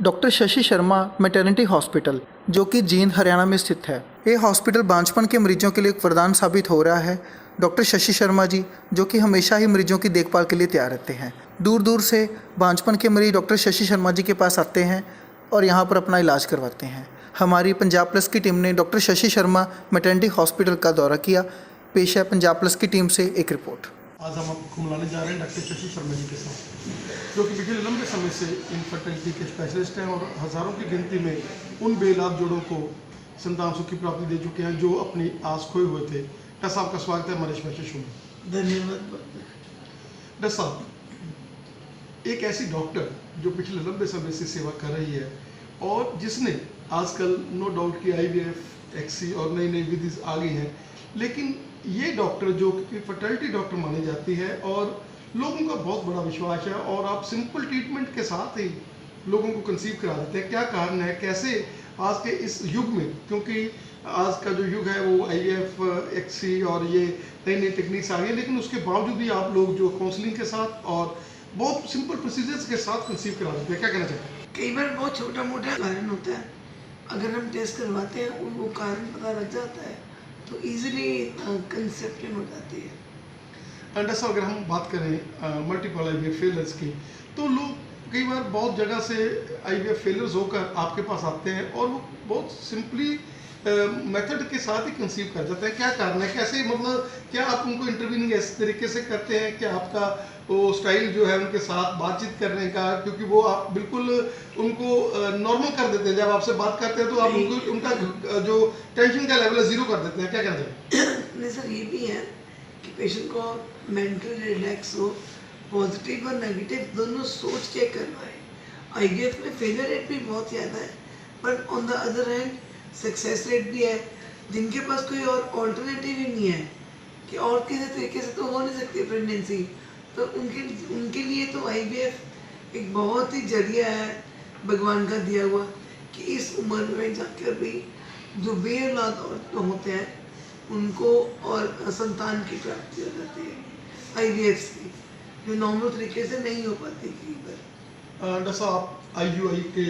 Doctor Shashi Sharma maternity hospital जो कि जींद हरियाणा में स्थित है। ये हॉस्पिटल बांझपन के मरीजों के लिए एक वरदान साबित हो रहा है। डॉक्टर शशि शर्मा जी जो कि हमेशा ही मरीजों की देखभाल के लिए तैयार रहते हैं। दूर दूर से बांझपन के मरीज डॉक्टर शशि शर्मा जी के पास आते हैं और यहाँ पर अपना इलाज करवाते हैं। हमारी पंजाब प्लस की टीम ने doctor Shashi Sharma maternity hospital का दौरा किया। पेश है पंजाब प्लस की टीम से एक रिपोर्ट। आज हम आपको मिलाने जा रहे हैं डॉक्टर शशि शर्मा जी के साथ, जो कि पिछले लंबे समय से इनफर्टिलिटी के स्पेशलिस्ट हैं और हज़ारों की गिनती में उन बेलाद जोड़ों को संतान सुख की प्राप्ति दे चुके हैं जो अपनी आस खोए हुए थे। डॉक्टर साहब का स्वागत है हमारे स्पेशल शो में। धन्यवाद। डॉक्टर साहब, एक ऐसी डॉक्टर जो पिछले लंबे समय से सेवा कर रही है और जिसने आजकल नो डाउट कि IVF एक्सी और नई नई विधि आ गई हैं, लेकिन ये डॉक्टर जो कि फर्टिलिटी डॉक्टर मानी जाती है और लोगों का बहुत बड़ा विश्वास है और आप सिंपल ट्रीटमेंट के साथ ही लोगों को कंसीव करा देते हैं। क्या कारण है, कैसे आज के इस युग में, क्योंकि आज का जो युग है वो IVF एक्सी और ये नई नई टेक्निक्स आ गई, लेकिन उसके बावजूद भी आप लोग जो काउंसलिंग के साथ और बहुत सिंपल प्रोसीजर्स के साथ कंसीव करा देते हैं, क्या कहना चाहते हैं? कई बार बहुत छोटा मोटा कारण होता है, अगर हम टेस्ट करवाते हैं और वो कारण पता लग जाता है तो इजीली कंसेप्शन हो जाती है। डॉक्टर, अगर हम बात करें मल्टीपल IVF फेलियर्स की, तो लोग कई बार बहुत जगह से IVF फेलियर्स होकर आपके पास आते हैं और वो बहुत सिंपली मेथड के साथ ही कंसीव कर जाते हैं। क्या कारण है, कैसे, मतलब क्या आप उनको इंटरव्यूनिंग इस तरीके से करते हैं? क्या आपका वो स्टाइल जो है उनके साथ बातचीत करने का, क्योंकि वो आप बिल्कुल उनको नॉर्मल कर देते हैं, जब आपसे बात करते हैं तो आप उनको उनका जो टेंशन का लेवल है 0 कर देते हैं, क्या कहना चाहिए? नहीं सर, ये भी है कि पेशेंट को मेंटली रिलैक्स हो, पॉजिटिव और नेगेटिव दोनों सोच के करवाए। IVF में फेलियर रेट भी बहुत ज़्यादा है, but on the other hand success rate भी है। जिनके पास कोई और ऑल्टरनेटिव ही नहीं है कि और किसी तरीके से तो हो नहीं सकती प्रेगनेंसी, तो उनके लिए तो IVF एक बहुत ही जरिया है भगवान का दिया हुआ, कि इस उम्र में जाकर भी जो बेऔलाद औरत होते हैं उनको और संतान की प्राप्ति हो जाती है IVF से, जो नॉर्मल तरीके से नहीं हो पाती कई बार। डॉक्टर साहब, IUI के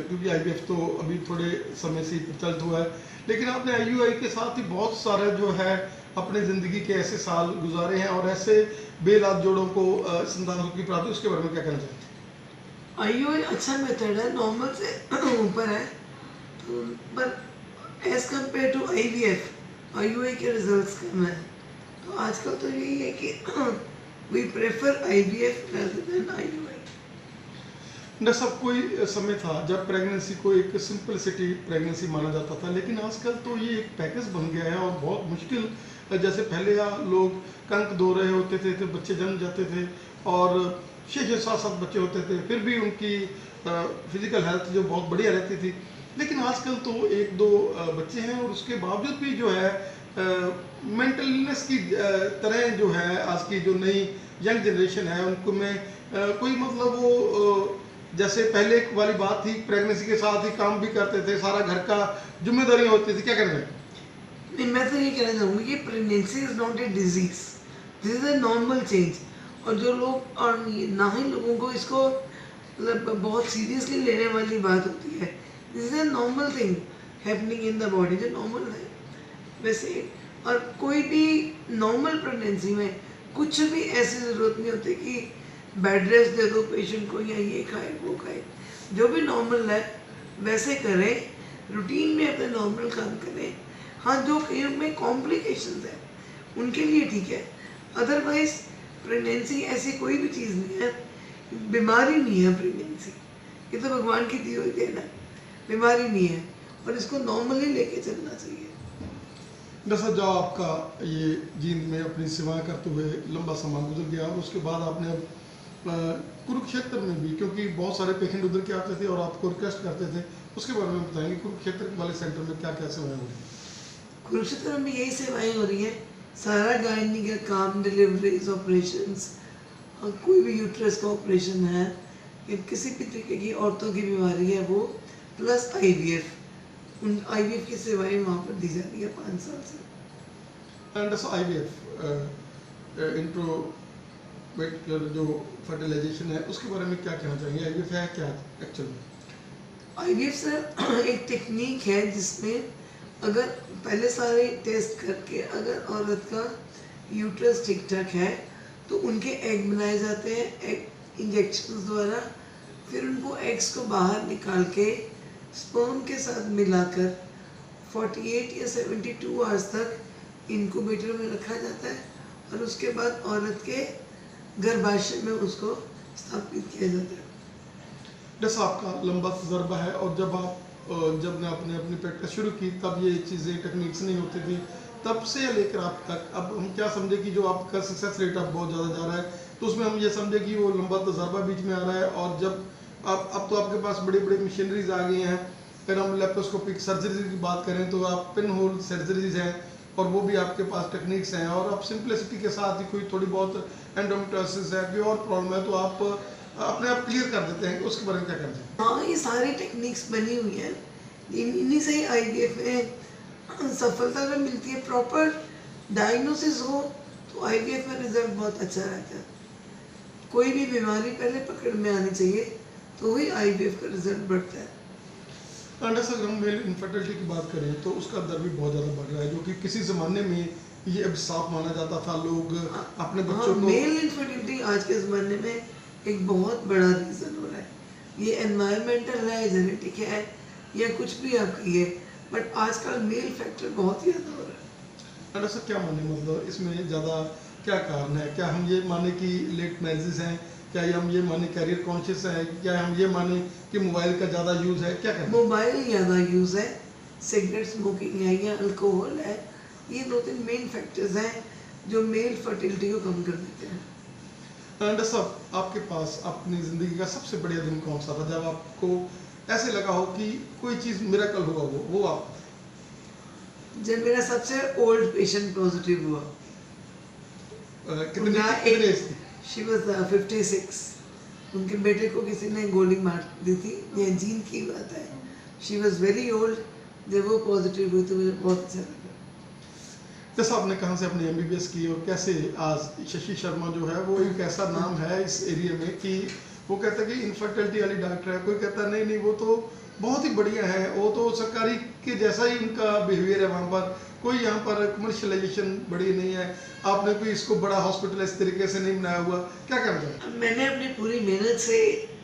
क्योंकि IVF तो अभी थोड़े समय से प्रचलित हुआ है, लेकिन आपने IUI के साथ ही बहुत सारे जो है अपने ज़िंदगी के ऐसे साल गुजारे हैं और ऐसे बेलाद जोड़ों को संतान की प्राप्ति, उसके बारे में क्या कहना चाहते हैं? IUI अच्छा मेथड है, नॉर्मल से ऊपर है, तो पर एज कम्पेयर टू IUI के रिजल्ट्स कम है। तो आजकल तो यही है कि we prefer IVF rather than IUI। Doctor साहब, कोई समय था जब प्रेगनेंसी को एक सिंपलिसिटी प्रेगनेंसी माना जाता था, लेकिन आजकल तो ये एक पैकेज बन गया है और बहुत मुश्किल। जैसे पहले लोग कंक दो रहे होते थे तो बच्चे जन्म जाते थे और 6-7 बच्चे होते थे, फिर भी उनकी फिजिकल हेल्थ जो बहुत बढ़िया रहती थी। लेकिन आजकल तो 1-2 बच्चे हैं और उसके बावजूद भी जो है मेंटल इलनेस की तरह जो है आज की जो नई यंग जनरेशन है उनको में कोई मतलब वो जैसे पहले वाली बात थी, प्रेगनेंसी के साथ ही काम भी करते थे, सारा घर का जिम्मेदारी होती थी, क्या कहना है? नहीं, मैं तो ये कहना चाहूँगी कि pregnancy is not a disease, this is a normal change. और जो लोग और ना ही लोगों को इसको मतलब बहुत सीरियसली लेने वाली बात होती है, this is a normal thing happening in the body, जो नॉर्मल है वैसे। और कोई भी नॉर्मल प्रेगनेंसी में कुछ भी ऐसी ज़रूरत नहीं होती कि बेड रेस्ट दे दो पेशेंट को या ये खाए वो खाए। जो भी नॉर्मल है वैसे करें, रूटीन में अपने नॉर्मल काम करें। हाँ, जो कहीं में कॉम्प्लिकेशंस है उनके लिए ठीक है, अदरवाइज प्रेगनेंसी ऐसी कोई भी चीज़ नहीं है, बीमारी नहीं है प्रेगनेंसी, ये तो भगवान की दी हुई देन है, बीमारी नहीं है और इसको नॉर्मली लेके चलना चाहिए। डॉक्टर, जो आपका ये जींद में अपनी सेवाएं करते हुए लंबा समय गुजर गया और उसके बाद आपने अब कुरुक्षेत्र में भी, क्योंकि बहुत सारे पेशेंट उधर के आते थे और आपको रिक्वेस्ट करते थे, उसके बारे में बताएंगे कुरुक्षेत्र वाले सेंटर में क्या क्या सेवाएं हो रही हैं? कुरुक्षेत्र में यही सेवाएं हो रही हैं, सारा गायनी का काम, डिलीवरीज, ऑपरेशंस, कोई भी यूट्रस का ऑपरेशन है या किसी भी तरीके की औरतों की बीमारी है वो, प्लस IVF, उन IVF की सेवाएं वहाँ पर दी जा रही है 5 साल से। एंड IVF इंट्रो जो फर्टिलाइजेशन है उसके बारे में क्या कहना चाहेंगे? IVF है क्या एक्चुअल में? आईवीएफ सर एक टेक्निक है जिसमें अगर पहले सारे टेस्ट करके अगर औरत का यूट्रस ठीक ठाक है तो उनके एग बनाए जाते हैं एग इंजेक्शन द्वारा, फिर उनको एग्स को बाहर निकाल के स्पर्म के साथ मिलाकर 48 या 72 आवर्स तक इनक्यूबेटर में रखा जाता है और उसके बाद औरत के गर्भाशय में उसको स्थापित किया जाता है। जैसा आपका लंबा तजर्बा है और जब ने आपने अपनी प्रैक्टिस शुरू की तब ये चीज़ें टेक्निक्स नहीं होती थी, तब से लेकर आप तक अब हम क्या समझे कि जो आपका सक्सेस रेट अब बहुत ज़्यादा जा रहा है, तो उसमें हम ये समझे कि वो लंबा तजर्बा बीच में आ रहा है। और जब अब तो आपके पास बड़ी बड़ी मशीनरीज आ गई हैं। अगर हम लेप्रोस्कोपिक सर्जरी की बात करें तो आप पिन होल सर्जरीज हैं और वो भी आपके पास टेक्निक्स हैं। और आप सिंपलिसिटी के साथ ही कोई थोड़ी बहुत एंडोमेट्रियोसिस है, कोई और प्रॉब्लम है, तो आप अपने आप क्लियर कर देते हैं। उसके बारे में क्या कहते हैं? हाँ, ये सारी टेक्निक्स बनी हुई हैं, इन्हीं से ही आईवीएफ में सफलता जो मिलती है। प्रॉपर डायग्नोसिस हो तो आईवीएफ में रिजल्ट बहुत अच्छा रहता है। कोई भी बीमारी पहले पकड़ में आनी चाहिए तो ही आईवीएफ का रिजल्ट बढ़ता है। जैसे अगर हम मेल इनफर्टिलिटी की बात करें तो उसका दर भी बहुत ज़्यादा बढ़ रहा है, जो कि किसी ज़माने में ये अभिशाप माना जाता था। लोग अपने बच्चों को मेल इनफर्टिलिटी आज के ज़माने में एक बहुत बड़ा रीज़न हो रहा है। ये एनवायरमेंटल है, जेनेटिक है, या कुछ भी आप कहिए, बट आजकल मेल फैक्टर बहुत ज़्यादा हो रहा है। ऐसा क्या माने, मतलब इसमें ज़्यादा क्या कारण है? क्या हम ये माने कि लेट मैरिजेस हैं, क्या हम ये माने कैरियर कॉन्शियस है, क्या हम ये माने कि मोबाइल का ज़्यादा यूज़ है, क्या करें? मोबाइल ज़्यादा यूज़ है, सिगरेट स्मोकिंग है या अल्कोहल है, ये 2-3 मेन फैक्टर्स हैं जो मेल फर्टिलिटी को कम कर देते हैं। डॉक्टर साहब, आपके पास अपनी ज़िंदगी का सबसे बढ़िया दिन कौन सा था जब आपको ऐसे लगा हो कि कोई चीज़ मिरेकल हुआ? वो आप जब मेरा सबसे ओल्ड पेशेंट पॉजिटिव हुआ, कितने एज थी? She was 56। उनके बेटे को किसी ने गोली मार दी थी, ये जीन की बात है। शी वाज वेरी ओल्ड, जब वो पॉजिटिव हुई तो मुझे बहुत अच्छा लगा। जैसा आपने कहाँ से अपनी एमबीबीएस की और कैसे आज शशि शर्मा जो है वो एक ऐसा नाम है इस एरिया में कि वो कहता है कि इनफर्टिलिटी वाली डॉक्टर है, कोई कहता नहीं नहीं वो तो बहुत ही बढ़िया है, वो तो सरकारी के जैसा ही उनका बिहेवियर है वहाँ पर, कोई यहाँ पर कमर्शलाइजेशन बड़ी नहीं है, आपने कोई इसको बड़ा हॉस्पिटल इस तरीके से नहीं बनाया हुआ, क्या कहना है? मैंने अपनी पूरी मेहनत से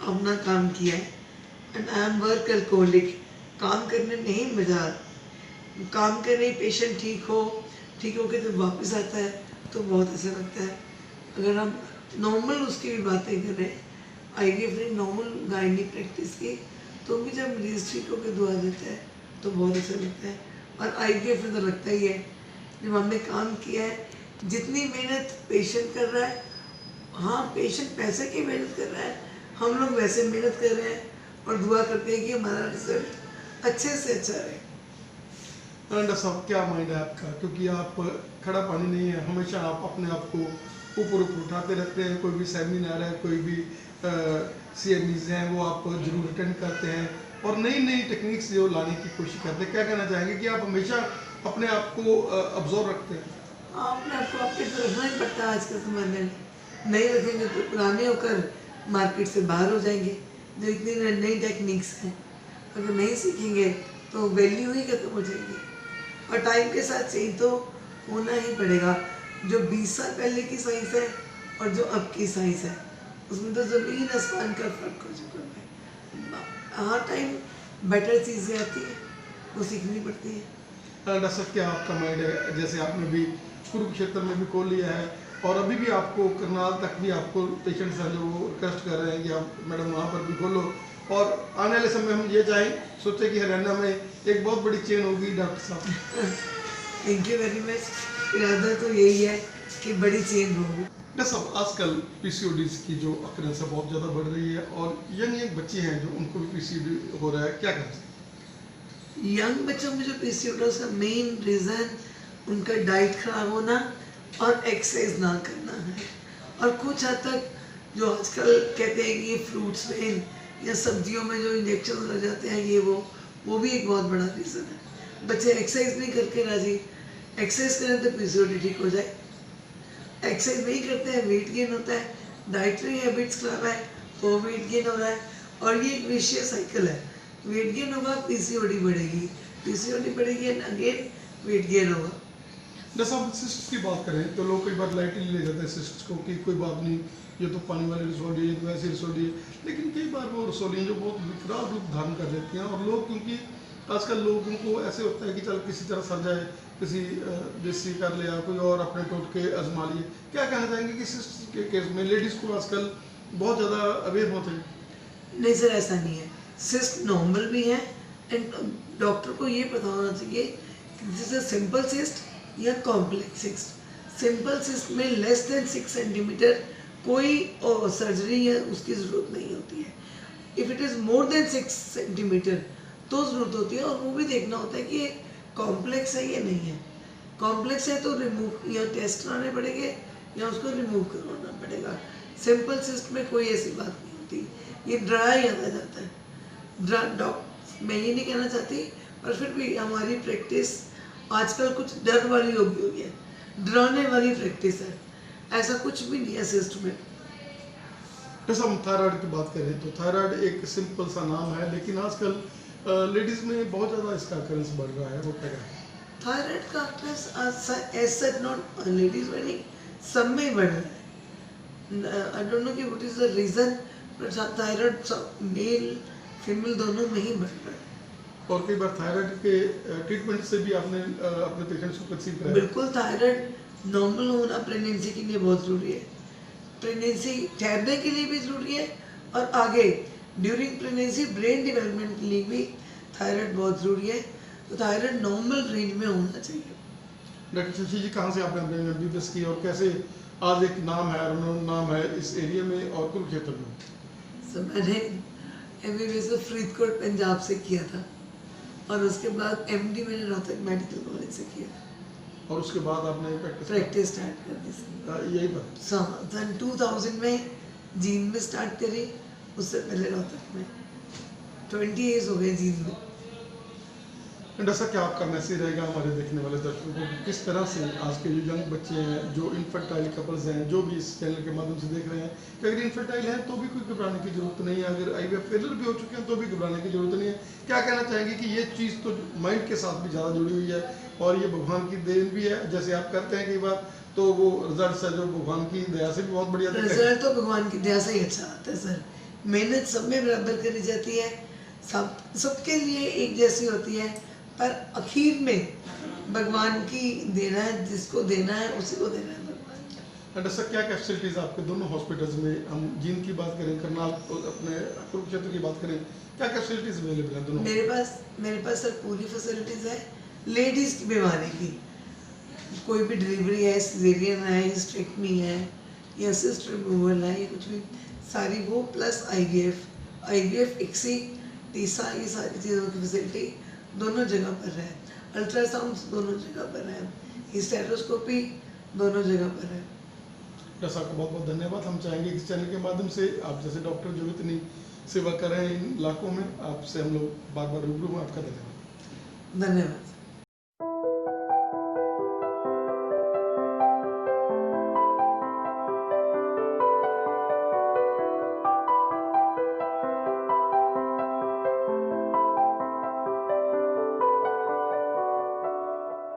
अपना काम किया है and I am work alcoholic. काम करने में ही मजा आता है। काम करने पेशेंट ठीक हो के जब वापस आता है तो बहुत अच्छा लगता है। अगर हम नॉर्मल उसकी भी बातें करें, आईवीएफ ने नॉर्मल गायनी प्रैक्टिस की तो भी जब मरीज ठीक होकर दुआ देता है तो बहुत अच्छा लगता है। और आईवीएफ में तो लगता ही है जब हमने काम किया है, जितनी मेहनत पेशेंट कर रहा है, हाँ पेशेंट पैसे की मेहनत कर रहा है, हम लोग वैसे मेहनत कर रहे हैं और दुआ करते हैं कि हमारा रिजल्ट अच्छे से अच्छा रहे। डॉक्टर साहब, क्या माइंड है आपका? क्योंकि आप खड़ा पानी नहीं है, हमेशा आप अपने आप को ऊपर उठाते रहते हैं। कोई भी सेमिनार है, कोई भी CMEs हैं, वो आप जरूर अटेंड करते हैं और नई नई टेक्निक्स जो लाने की कोशिश करते हैं। क्या कहना चाहेंगे कि आप हमेशा अपने आप को ऑब्जर्व रखते हैं? अपने आप को आपके तरफ रखना ही पड़ता है। आज के ज़माने में नहीं रखेंगे तो पुराने होकर मार्केट से बाहर हो जाएंगे। जो इतनी नई टेक्निक्स हैं, अगर नहीं सीखेंगे तो वैल्यू ही खत्म हो जाएगी। और टाइम के साथ चेंज तो होना ही पड़ेगा। जो 20 साल पहले की साइंस है और जो अब की साइंस है, उसमें तो ज़मीन आसमान का फ़र्क हो चुका है। हर टाइम बेटर चीज़ें आती हैं, वो सीखनी पड़ती है। डॉक्टर साहब, क्या आपका माइंड है? जैसे आपने भी कुरुक्षेत्र में भी खोल लिया है और अभी भी आपको करनाल तक भी आपको पेशेंट्स हैं जो वो रिक्वेस्ट कर रहे हैं कि आप मैडम वहाँ पर भी खोलो, और आने वाले समय हम ये चाहें सोचे कि हरियाणा में एक बहुत बड़ी चेन होगी। डॉक्टर साहब, थैंक यू वेरी मच। इरादा तो यही है कि बड़ी चेंज होगी। डॉक्टर साहब, आजकल PCODs की जो अक्रेंस है बहुत ज़्यादा बढ़ रही है और यंग बच्चे हैं जो उनको भी PCOD हो रहा है, क्या कहते हैं? यंग बच्चों में जो PCOS का मेन रीज़न उनका डाइट खराब होना और एक्सरसाइज ना करना है। और कुछ हद तक जो आजकल कहते हैं कि ये फ्रूट्स में या सब्जियों में जो इंजेक्शन लग जाते हैं, ये वो भी एक बहुत बड़ा रीज़न है। बच्चे एक्सरसाइज नहीं करके राजी, एक्सरसाइज करें तो PCOD ठीक हो जाए। एक्सरसाइज नहीं करते हैं, वेट गेन होता है, डाइटरी हैबिट्स खराब है तो वेट गेन हो रहा है। और ये एक विशियस साइकिल है। वेट गेन होगा, पीसीओडी बढ़ेगी, पीसीओडी बढ़ेगी एंड अगेन वेट गेन होगा। जैसे हम सिस्ट की बात करें तो लोग कई बार लाइटली ले जाते हैं सिस्ट को कि कोई बात नहीं, ये तो पानी वाली रसोली है, ये तो ऐसी रसोली है। लेकिन कई बार वो रसोली हैं जो बहुत विकराल रूप धारण कर लेती हैं, और लोग क्योंकि आजकल लोगों को ऐसे होता है कि चल किसी तरह सर जाए, किसी देसी कर लिया, कोई और अपने टोटके आजमा लिए। क्या कहना चाहेंगे कि सिस्ट के केस में लेडीज़ को आजकल बहुत ज़्यादा अवेयर होते हैं? नहीं सर, ऐसा नहीं है। सिस्ट नॉर्मल भी है एंड डॉक्टर को ये पता होना चाहिए कि दिस इज सिंपल सिस्ट या कॉम्प्लेक्स सिस्ट। सिंपल सिस्ट में लेस देन 6 सेंटीमीटर कोई सर्जरी या उसकी ज़रूरत नहीं होती है। If it is more than 6 centimetre तो ज़रूरत होती है, और वो भी देखना होता है कि ये कॉम्प्लेक्स है या नहीं है। कॉम्प्लेक्स है तो रिमूव या टेस्ट कराने पड़ेंगे या उसको रिमूव करवाना पड़ेगा। सिंपल सिस्ट में कोई ऐसी बात नहीं होती, ये ड्राई आता जाता है। मैं ये नहीं कहना चाहती, पर फिर भी हमारी प्रैक्टिस आजकल कुछ डर वाली हो गई है, डराने वाली प्रैक्टिस है। ऐसा कुछ भी नहीं है सिस्ट में। जैसे हम थायराइड की बात करें तो थायराइड एक सिंपल सा नाम है, लेकिन आजकल लेडीज़ में बहुत ज़्यादा इसका अकरेंस बढ़ रहा है, वो क्या है? थायराइड का occurrence as such not ladies में नहीं, सब में ही बढ़ रहा है। आई डोंट नो कि what is the reason, but thyroid male female दोनों में ही बढ़ रहा है। और कई बार थायराइड के ट्रीटमेंट से भी आपने अपने पेशेंट्स को कंसीव कराया? बिल्कुल, थायराइड नॉर्मल होना प्रेगनेंसी के लिए बहुत ज़रूरी है। प्रेगनेंसी ठहरने के लिए भी ज़रूरी है, और आगे ड्यूरिंग प्रेगनेंसी ब्रेन डेवलपमेंट के लिए भी थायराइड बहुत ज़रूरी है। तो थायराइड नॉर्मल रेंज में होना चाहिए। डॉक्टर शशि जी, कहाँ से आपने अपने एमबीबीएस की और कैसे आज एक नाम है, renowned नाम है इस एरिया में और कुरुक्षेत्र में? सो मैंने एमबीबीएस फरीदकोट पंजाब से किया था, और उसके बाद एमडी मैंने रोहतक मेडिकल कॉलेज से किया, और उसके बाद आपने प्रैक्टिस स्टार्ट कर दी सर। यही बात। सन 2000 में जींद में स्टार्ट करी, उससे पहले रोहतक में। 20 ईयर्स हो गए जींद में। ऐसा क्या आपका मैसेज रहेगा हमारे देखने वाले दर्शकों को, किस तरह से आज के जो यंग बच्चे हैं, जो इनफर्टाइल कपल्स हैं, जो भी इस चैनल के माध्यम से देख रहे हैं, कि अगर इनफर्टाइल हैं तो भी कोई घबराने की जरूरत नहीं है, अगर आईवीएफ फेलियर भी हो चुके हैं तो भी घबराने की जरूरत नहीं है। क्या कहना चाहेंगे कि ये चीज़ तो माइंड के साथ भी ज़्यादा जुड़ी हुई है, और ये भगवान की देन भी है, जैसे आप करते हैं कई बार, तो वो रिजल्ट है जो भगवान की दया से भी बहुत बढ़िया दिखता है। रिजल्ट तो भगवान की दया से ही अच्छा आता है सर। मेहनत सब में बराबर करी जाती है, सबके लिए एक जैसी होती है, पर आखिर में भगवान की देना है, जिसको देना है उसी को देना है भगवान। सर, क्या क्या फैसिलिटीज़ आपके दोनों हॉस्पिटल्स में, हम जींद की बात करें, करनाल अपने कुरुक्षेत्र की बात करें, क्या क्या फैसिलिटीज़ अवेलेबल हैं दोनों? मेरे पास सर पूरी फैसिलिटीज़ है। लेडीज़ की बीमारी की कोई भी डिलीवरी है, सिजेरियन है, हिस्टेक्टमी है या सिस्ट रिमूवल है, या कुछ भी, सारी वो, प्लस आईवीएफ इक्सी टीसा, ये सारी चीज़ों की फैसिलिटी दोनों जगह पर है। अल्ट्रासाउंड दोनों जगह पर है, हिस्टेरोस्कोपी दोनों जगह पर है। डॉक्टर साहब का बहुत बहुत धन्यवाद। हम चाहेंगे कि इस चैनल के माध्यम से आप जैसे डॉक्टर जो इतनी सेवा कर रहे हैं इन इलाकों में, आपसे हम लोग बार बार रूबरू हैं। आपका धन्यवाद। धन्यवाद।